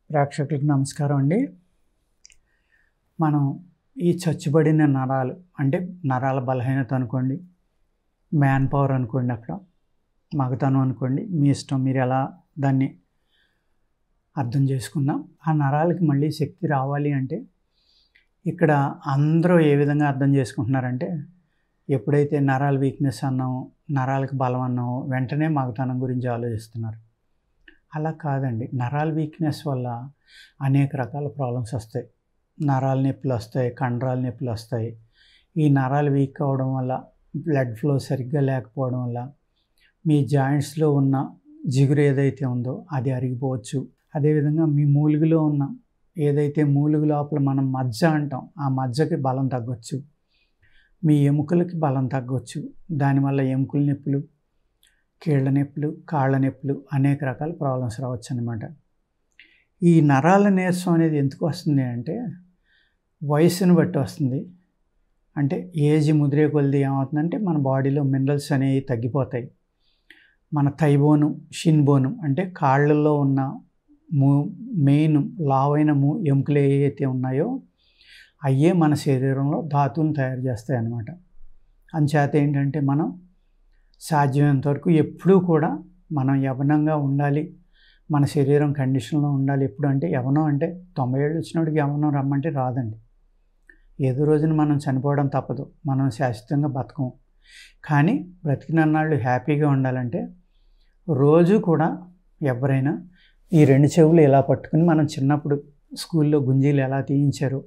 ప్రేక్షకులకు నమస్కారం అండి. మనం ఈ చచ్చుబడిన నరాలు అంటే నరాల బలహీనత అనుకోండి, మ్యాన్ పవర్ అనుకోండి, అక్కడ మగతనం అనుకోండి, మీ ఇష్టం, మీరు ఎలా దాన్ని అర్థం చేసుకుందాం. ఆ నరాలకి మళ్ళీ శక్తి రావాలి అంటే ఇక్కడ అందరూ ఏ విధంగా అర్థం చేసుకుంటున్నారంటే, ఎప్పుడైతే నరాల వీక్నెస్ అన్నామో, నరాలకు బలం అన్నామో వెంటనే మగతనం గురించి ఆలోచిస్తున్నారు. అలా కాదండి. నరాల వీక్నెస్ వల్ల అనేక రకాల ప్రాబ్లమ్స్ వస్తాయి. నరాల నొప్పులు వస్తాయి, కండరాల నొప్పులు వస్తాయి. ఈ నరాలు వీక్ అవ్వడం వల్ల, బ్లడ్ ఫ్లో సరిగ్గా లేకపోవడం వల్ల మీ జాయింట్స్లో ఉన్న జిగురు ఏదైతే ఉందో అది అరిగిపోవచ్చు. అదేవిధంగా మీ మూలుగులో ఉన్న ఏదైతే మూలుగు లోపల మనం మజ్జ అంటాం, ఆ మజ్జకి బలం తగ్గొచ్చు. మీ ఎముకలకి బలం తగ్గొచ్చు. దానివల్ల ఎముకల నొప్పులు, కీళ్ళ నొప్పులు, కాళ్ళ నొప్పులు, అనేక రకాల ప్రాబ్లమ్స్ రావచ్చు అన్నమాట. ఈ నరాల నీరసం అనేది ఎందుకు వస్తుంది అంటే వయసును బట్టి వస్తుంది. అంటే ఏజ్ ముదిరే కొలది ఏమవుతుందంటే మన బాడీలో మినరల్స్ అనేవి తగ్గిపోతాయి. మన థై బోను, షిన్ బోను అంటే కాళ్ళల్లో ఉన్న మెయిన్ లావైన ఎముకలు ఏవైతే ఉన్నాయో అయ్యే మన శరీరంలో ధాతువులను తయారు చేస్తాయి అన్నమాట. అంచేత ఏంటంటే మనం సాధ్యమైనంత వరకు ఎప్పుడూ కూడా మనం యవ్వనంగా ఉండాలి, మన శరీరం కండిషన్లో ఉండాలి. ఎప్పుడు అంటే యవ్వనం అంటే 90 ఏళ్ళు వచ్చినోడికి యవ్వనం రమ్మంటే రాదండి. ఏదో రోజున మనం చనిపోవడం తప్పదు, మనం శాశ్వతంగా బతకము. కానీ బ్రతికినన్నాళ్ళు హ్యాపీగా ఉండాలంటే రోజు కూడా ఎవరైనా ఈ 2 చెవులు ఇలా పట్టుకుని, మనం చిన్నప్పుడు స్కూల్లో గుంజీలు ఎలా తీయించారో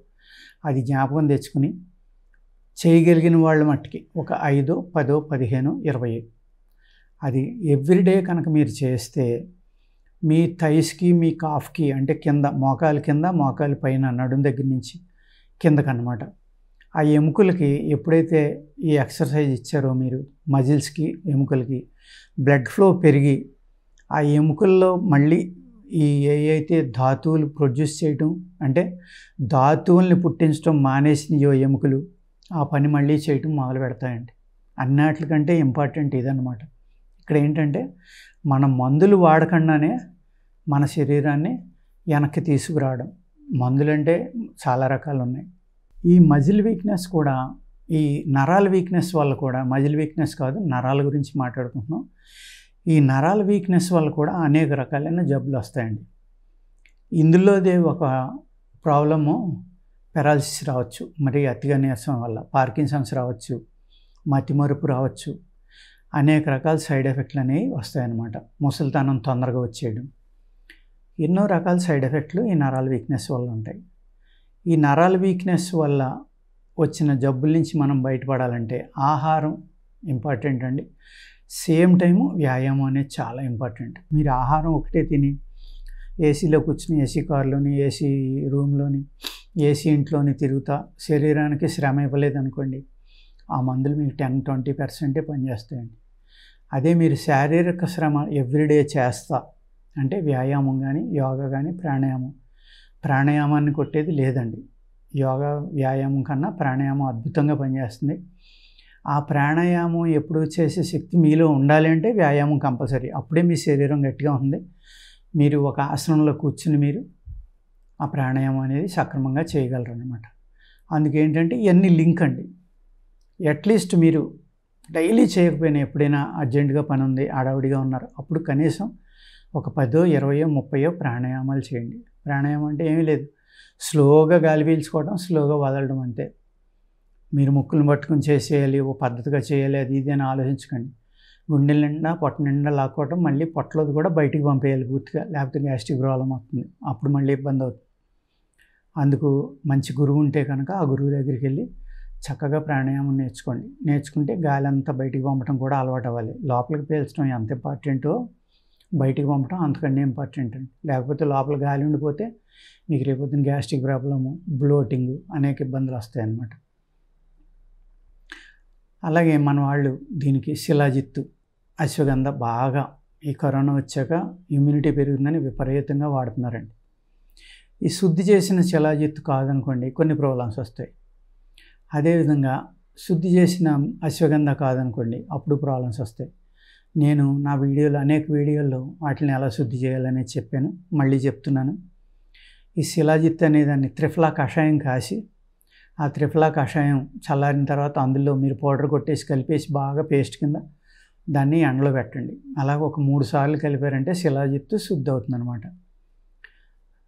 అది జ్ఞాపకం తెచ్చుకుని చేయగలిగిన వాళ్ళ మట్టుకి ఒక 5, 10, 15, 20 అది ఎవ్రీడే కనుక మీరు చేస్తే మీ థైస్కి, మీ కాఫ్కి అంటే కింద మోకాలు కింద, మోకాలు పైన, నడుం దగ్గర నుంచి కిందకన్నమాట, ఆ ఎముకలకి ఎప్పుడైతే ఈ ఎక్సర్సైజ్ ఇచ్చారో మీరు మజిల్స్కి, ఎముకలకి బ్లడ్ ఫ్లో పెరిగి ఆ ఎముకల్లో మళ్ళీ ఈ ఏవైతే ధాతువులు ప్రొడ్యూస్ చేయటం అంటే ధాతువుల్ని పుట్టించడం మానేసినయో ఎముకలు ఆ పని మళ్ళీ చేయటం మొదలు పెడతాయండి. అన్నిటికంటే ఇంపార్టెంట్ ఇదన్నమాట. ఇక్కడ ఏంటంటే మనం మందులు వాడకుండానే మన శరీరాన్ని వెనక్కి తీసుకురావడం. మందులు అంటే చాలా రకాలు ఉన్నాయి. ఈ మజిల్ వీక్నెస్ కూడా, ఈ నరాల వీక్నెస్ వల్ల కూడా, మజిల్ వీక్నెస్ కాదు నరాల గురించి మాట్లాడుకుంటున్నాం. ఈ నరాల వీక్నెస్ వల్ల కూడా అనేక రకాలైన జబ్బులు వస్తాయండి. ఇందులోదే ఒక ప్రాబ్లము పెరాలసిస్ రావచ్చు, మరి అతిగా నీరసం వల్ల పార్కిన్సన్స్ రావచ్చు, మతిమరుపు రావచ్చు, అనేక రకాల సైడ్ ఎఫెక్ట్లు అనేవి వస్తాయన్నమాట. ముసలితనం తొందరగా వచ్చేయడం, ఎన్నో రకాల సైడ్ ఎఫెక్ట్లు ఈ నరాల వీక్నెస్ వల్ల ఉంటాయి. ఈ నరాల వీక్నెస్ వల్ల వచ్చిన జబ్బుల నుంచి మనం బయటపడాలంటే ఆహారం ఇంపార్టెంట్ అండి. సేమ్ టైము వ్యాయామం అనేది చాలా ఇంపార్టెంట్. మీరు ఆహారం ఒకటే తిని ఏసీలో కూర్చుని, ఏసీ కారులోని, ఏసీ రూమ్లోని, ఏసీ ఇంట్లోని తిరుగుతా శరీరానికి శ్రమ ఇవ్వలేదు అనుకోండి, ఆ మందులు మీకు 10-20% పనిచేస్తాయండి. అదే మీరు శారీరక శ్రమ ఎవ్రీడే చేస్తా అంటే వ్యాయామం కానీ, యోగా కానీ, ప్రాణాయామాన్ని కొట్టేది లేదండి. యోగా, వ్యాయామం కన్నా ప్రాణాయామం అద్భుతంగా పనిచేస్తుంది. ఆ ప్రాణాయామం ఎప్పుడు చేసే శక్తి మీలో ఉండాలి అంటే వ్యాయామం కంపల్సరీ. అప్పుడే మీ శరీరం గట్టిగా ఉంది. మీరు ఒక ఆసనంలో కూర్చుని మీరు ఆ ప్రాణాయామం అనేది సక్రమంగా చేయగలరు అన్నమాట. అందుకేంటంటే ఇవన్నీ లింక్ అండి. అట్లీస్ట్ మీరు డైలీ చేయకపోయినా ఎప్పుడైనా అర్జెంటుగా పని ఉంది, హడావుడిగా ఉన్నారు, అప్పుడు కనీసం ఒక 10, 20, 30 ప్రాణాయామాలు చేయండి. ప్రాణాయామం అంటే ఏమీ లేదు, స్లోగా గాలి పీల్చుకోవడం, స్లోగా వదలడం అంతే. మీరు ముక్కులను పట్టుకుని చేసేయాలి, ఓ పద్ధతిగా చేయాలి, అది ఇది అని ఆలోచించకండి. గుండెల నిండా, పొట్ట నిండా లాక్కోవడం, మళ్ళీ పొట్టలోది కూడా బయటికి పంపేయాలి పూర్తిగా, లేకపోతే గ్యాస్ట్రిక్ ప్రాబ్లం అవుతుంది, అప్పుడు మళ్ళీ ఇబ్బంది అవుతుంది. అందుకు మంచి గురువు ఉంటే కనుక ఆ గురువు దగ్గరికి వెళ్ళి చక్కగా ప్రాణాయామం నేర్చుకోండి. నేర్చుకుంటే గాలి అంతా బయటికి పంపడం కూడా అలవాటు అవ్వాలి. లోపలికి పీల్చడం ఎంత ఇంపార్టెంటో బయటికి పంపడం అంతకన్నా ఇంపార్టెంట్ అండి. లేకపోతే లోపల గాలి ఉండిపోతే మీకు రేపొద్దున గ్యాస్ట్రిక్ ప్రాబ్లము, బ్లోటింగ్, అనేక ఇబ్బందులు వస్తాయి అన్నమాట. అలాగే మన వాళ్ళు దీనికి శిలాజిత్తు, అశ్వగంధ బాగా ఈ కరోనా వచ్చాక ఇమ్యూనిటీ పెరుగుతుందని విపరీతంగా వాడుతున్నారండి. ఈ శుద్ధి చేసిన శిలాజిత్తు కాదనుకోండి, కొన్ని ప్రాబ్లమ్స్ వస్తాయి. అదేవిధంగా శుద్ధి చేసిన అశ్వగంధ కాదనుకోండి, అప్పుడు ప్రాబ్లమ్స్ వస్తాయి. నేను నా వీడియోలో, అనేక వీడియోల్లో వాటిని ఎలా శుద్ధి చేయాలనేది చెప్పాను, మళ్ళీ చెప్తున్నాను. ఈ శిలాజిత్ అనే దాన్ని త్రిఫలా కషాయం కాసి ఆ త్రిఫలా కషాయం చల్లారిన తర్వాత అందులో మీరు పౌడర్ కొట్టేసి కలిపేసి బాగా పేస్ట్ కింద దాన్ని ఎండలో పెట్టండి. అలాగ ఒక 3 సార్లు కలిపారంటే శిలాజిత్తు శుద్ధి అవుతుందన్నమాట.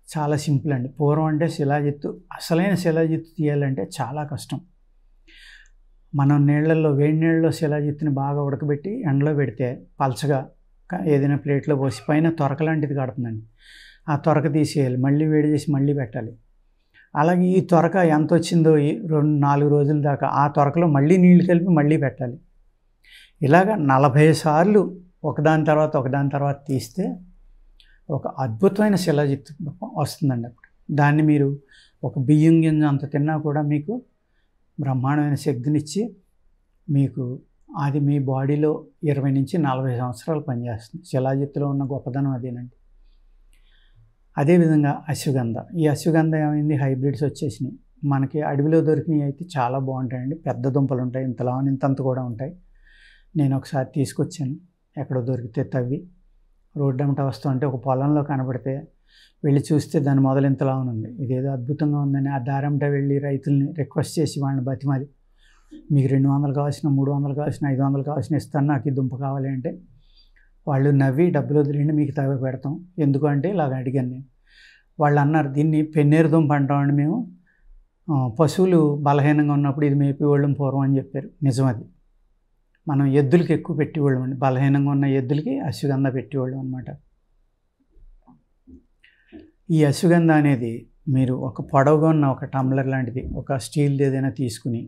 చాలా సింపుల్ అండి. పూర్వం అంటే శిలాజిత్తు అసలైన శిలాజిత్తు తీయాలంటే చాలా కష్టం. మనం నీళ్ళల్లో వేడి నీళ్ళలో శిలాజిత్తుని బాగా ఉడకబెట్టి ఎండలో పెడితే పలచగా ఏదైనా ప్లేట్లో పోసి పైన తొరక లాంటిది కడుతుందండి. ఆ తొరక తీసేయాలి, మళ్ళీ వేడి చేసి మళ్ళీ పెట్టాలి. అలాగే ఈ తొరక ఎంత వచ్చిందో 2-4 రోజుల దాకా ఆ తొరకలో మళ్ళీ నీళ్లు కలిపి మళ్ళీ పెట్టాలి. ఇలాగ 40 సార్లు ఒకదాని తర్వాత తీస్తే ఒక అద్భుతమైన శిలాజిత్తు వస్తుందండి. అప్పుడు దాన్ని మీరు ఒక బియ్యం గింజ అంత తిన్నా కూడా మీకు బ్రహ్మాండమైన శక్తినిచ్చి మీకు అది మీ బాడీలో 20-40 సంవత్సరాలు పనిచేస్తుంది. శిలాజిత్తులో ఉన్న గొప్పదనం అదేనండి. అదేవిధంగా అశ్వగంధ. ఈ అశ్వగంధ ఏమైంది, హైబ్రిడ్స్ వచ్చేసినాయి. మనకి అడవిలో దొరికినవి అయితే చాలా బాగుంటాయండి. పెద్ద దుంపలు ఉంటాయి, ఇంతంత కూడా ఉంటాయి. నేను ఒకసారి తీసుకొచ్చాను, ఎక్కడో దొరికితే తవ్వి రోడ్డు అమ్మట వస్తుంటే ఒక పొలంలో కనబడితే వెళ్ళి చూస్తే దాని మొదలు ఇంతలా ఉంది. ఇదేదో అద్భుతంగా ఉందని ఆ దారంట వెళ్ళి రైతుల్ని రిక్వెస్ట్ చేసి వాళ్ళని బతిమాలి, మీకు 200 కావాల్సిన, 300 కావాల్సిన, 500 కావాల్సిన ఇస్తాను, నాకు ఈ దుంప కావాలి అంటే వాళ్ళు నవ్వి డబ్బులు వదిలేండి మీకు తవ్వి పెడతాం, ఎందుకంటే ఇలాగ అడిగాను నేను. వాళ్ళు అన్నారు, దీన్ని పెన్నేరు దుంప అంటామండి మేము, పశువులు బలహీనంగా ఉన్నప్పుడు ఇది మేపేవాళ్ళం పూర్వం అని చెప్పారు. నిజం అది. మనం ఎద్దులకి ఎక్కువ పెట్టేవాళ్ళం అండి, బలహీనంగా ఉన్న ఎద్దులకి అశ్వగంధ పెట్టేవాళ్ళం అనమాట. ఈ అశ్వగంధ అనేది మీరు ఒక పొడవుగా ఉన్న ఒక టంబ్లర్ లాంటిది, ఒక స్టీల్ది ఏదైనా తీసుకుని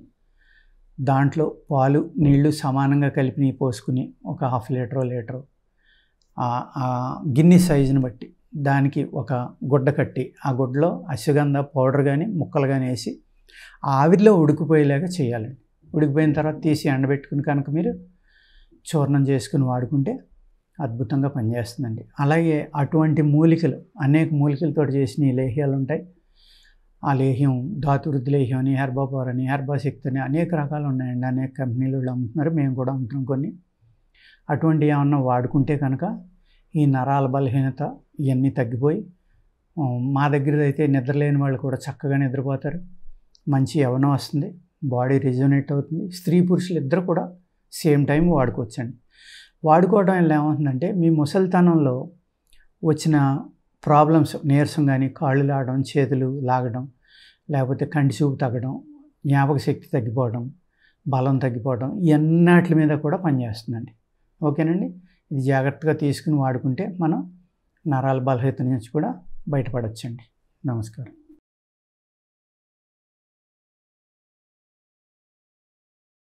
దాంట్లో పాలు నీళ్లు సమానంగా కలిపి పోసుకుని ఒక 1/2 లీటరు గిన్నె సైజుని బట్టి దానికి ఒక గుడ్డ కట్టి ఆ గుడ్డలో అశ్వగంధ పౌడర్ కానీ ముక్కలు కానీ వేసి ఆవిరిలో ఉడికిపోయేలాగా చేయాలండి. ఉడికిపోయిన తర్వాత తీసి ఎండబెట్టుకుని కనుక మీరు చూర్ణం చేసుకుని వాడుకుంటే అద్భుతంగా పనిచేస్తుందండి. అలాగే అటువంటి మూలికలు, అనేక మూలికలతో చేసిన ఈ లేహ్యాలు ఉంటాయి. ఆ లేహ్యం ధాతువృద్ధి లేహ్యం అని, హెర్బా పవర్ అని, హెర్బా శక్తి అని అనేక రకాలు ఉన్నాయండి. అనేక కంపెనీలు అమ్ముతున్నారు, మేము కూడా అమ్ముతున్నాం కొన్ని. అటువంటి ఏమన్నా వాడుకుంటే కనుక ఈ నరాల బలహీనత ఇవన్నీ తగ్గిపోయి మా దగ్గర అయితే నిద్రలేని వాళ్ళు కూడా చక్కగా నిద్రపోతారు, మంచి యవ్వనం వస్తుంది, బాడీ రిజోనేట్ అవుతుంది. స్త్రీ పురుషులు ఇద్దరు కూడా సేమ్ టైం వాడుకోవచ్చండి. వాడుకోవడం వల్ల ఏమవుతుందంటే మీ ముసలితనంలో వచ్చిన ప్రాబ్లమ్స్, నీరసం కానీ, కాళ్ళు లాగడం, చేతులు లాగడం, లేకపోతే కంటి చూపు తగ్గడం, జ్ఞాపక శక్తి తగ్గిపోవడం, బలం తగ్గిపోవడం, ఇవన్నిటి మీద కూడా పనిచేస్తుందండి. ఓకేనండి. ఇది జాగ్రత్తగా తీసుకుని వాడుకుంటే మనం నరాల బలహీనత నుంచి కూడా బయటపడవచ్చండి. నమస్కారం.